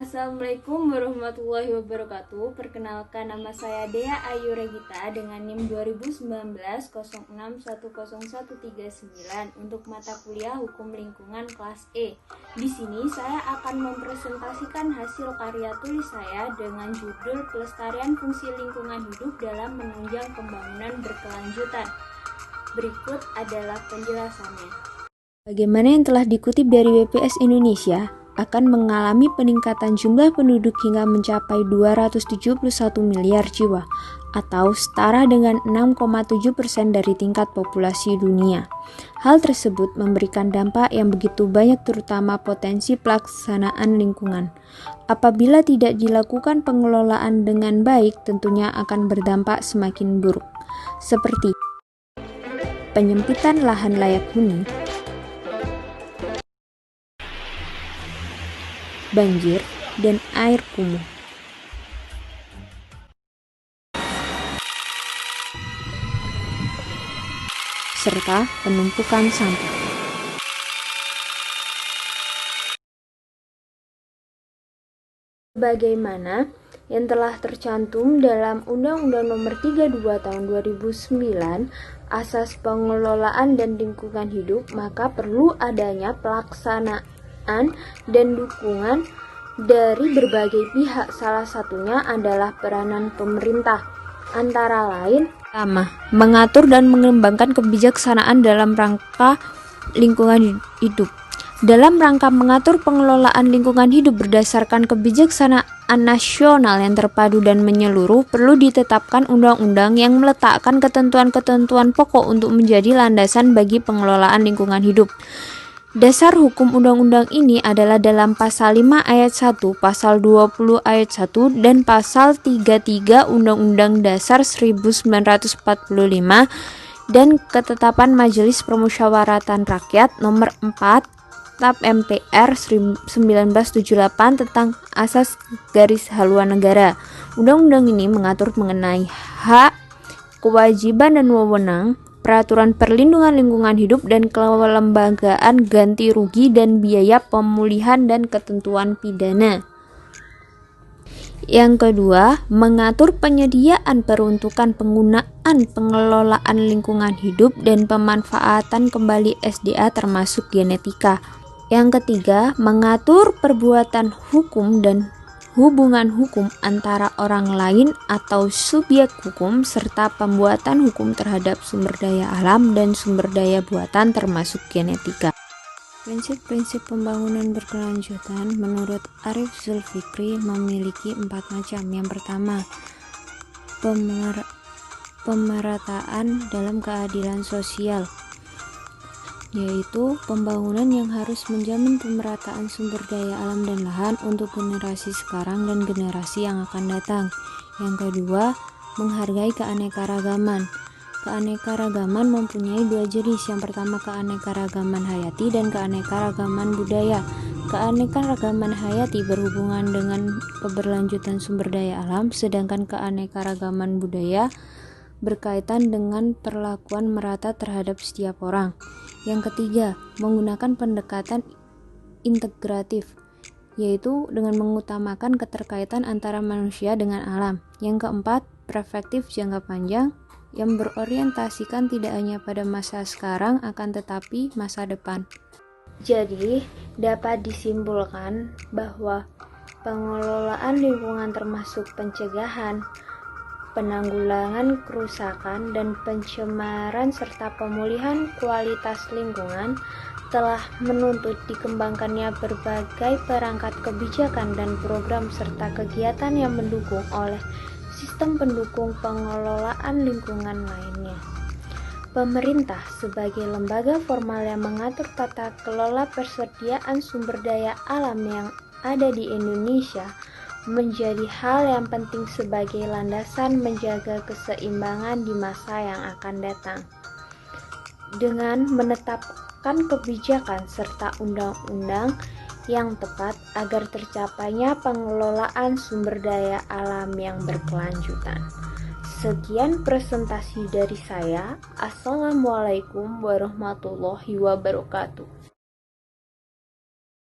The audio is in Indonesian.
Assalamualaikum warahmatullahi wabarakatuh. Perkenalkan, nama saya Dea Ayu Regita dengan NIM 2019 untuk mata kuliah Hukum Lingkungan kelas E. Di sini saya akan mempresentasikan hasil karya tulis saya dengan judul Pelestarian Fungsi Lingkungan Hidup dalam Menunjang Pembangunan Berkelanjutan. Berikut adalah penjelasannya. Bagaimana yang telah dikutip dari BPS Indonesia, akan mengalami peningkatan jumlah penduduk hingga mencapai 271 miliar jiwa, atau setara dengan 6,7% dari tingkat populasi dunia. Hal tersebut memberikan dampak yang begitu banyak, terutama potensi pelaksanaan lingkungan. Apabila tidak dilakukan pengelolaan dengan baik, tentunya akan berdampak semakin buruk, seperti penyempitan lahan layak huni, banjir, dan air kumuh. Serta penumpukan sampah. Sebagaimana yang telah tercantum dalam Undang-Undang Nomor 32 Tahun 2009, Asas Pengelolaan dan Lingkungan Hidup, maka perlu adanya pelaksanaan dan dukungan dari berbagai pihak. Salah satunya adalah peranan pemerintah, antara lain pertama, mengatur dan mengembangkan kebijaksanaan dalam rangka lingkungan hidup. Dalam rangka mengatur pengelolaan lingkungan hidup berdasarkan kebijaksanaan nasional yang terpadu dan menyeluruh, perlu ditetapkan undang-undang yang meletakkan ketentuan-ketentuan pokok untuk menjadi landasan bagi pengelolaan lingkungan hidup. Dasar hukum undang-undang ini adalah dalam pasal 5 ayat 1, pasal 20 ayat 1, dan pasal 33 Undang-Undang Dasar 1945 dan Ketetapan Majelis Permusyawaratan Rakyat Nomor 4 TAP MPR 1978 tentang Asas Garis Haluan Negara. Undang-undang ini mengatur mengenai hak, kewajiban dan wewenang, peraturan perlindungan lingkungan hidup, dan kelembagaan ganti rugi dan biaya pemulihan dan ketentuan pidana. Yang kedua, mengatur penyediaan, peruntukan, penggunaan, pengelolaan lingkungan hidup, dan pemanfaatan kembali SDA termasuk genetika. Yang ketiga, mengatur perbuatan hukum dan hubungan hukum antara orang lain atau subjek hukum, serta pembuatan hukum terhadap sumber daya alam dan sumber daya buatan termasuk genetika. Prinsip-prinsip pembangunan berkelanjutan menurut Arif Zulfikri memiliki 4 macam. Yang pertama, pemerataan dalam keadilan sosial, yaitu pembangunan yang harus menjamin pemerataan sumber daya alam dan lahan untuk generasi sekarang dan generasi yang akan datang. Yang kedua, menghargai keanekaragaman. Keanekaragaman mempunyai 2 jenis. Yang pertama, keanekaragaman hayati dan keanekaragaman budaya. Keanekaragaman hayati berhubungan dengan keberlanjutan sumber daya alam, sedangkan keanekaragaman budaya berkaitan dengan perlakuan merata terhadap setiap orang. Yang ketiga, menggunakan pendekatan integratif, yaitu dengan mengutamakan keterkaitan antara manusia dengan alam. Yang keempat, perspektif jangka panjang yang berorientasikan tidak hanya pada masa sekarang akan tetapi masa depan. Jadi, dapat disimpulkan bahwa pengelolaan lingkungan termasuk pencegahan, penanggulangan kerusakan dan pencemaran serta pemulihan kualitas lingkungan telah menuntut dikembangkannya berbagai perangkat kebijakan dan program serta kegiatan yang mendukung oleh sistem pendukung pengelolaan lingkungan lainnya. Pemerintah sebagai lembaga formal yang mengatur tata kelola persediaan sumber daya alam yang ada di Indonesia menjadi hal yang penting sebagai landasan menjaga keseimbangan di masa yang akan datang. Dengan menetapkan kebijakan serta undang-undang yang tepat agar tercapainya pengelolaan sumber daya alam yang berkelanjutan. Sekian presentasi dari saya. Assalamualaikum warahmatullahi wabarakatuh.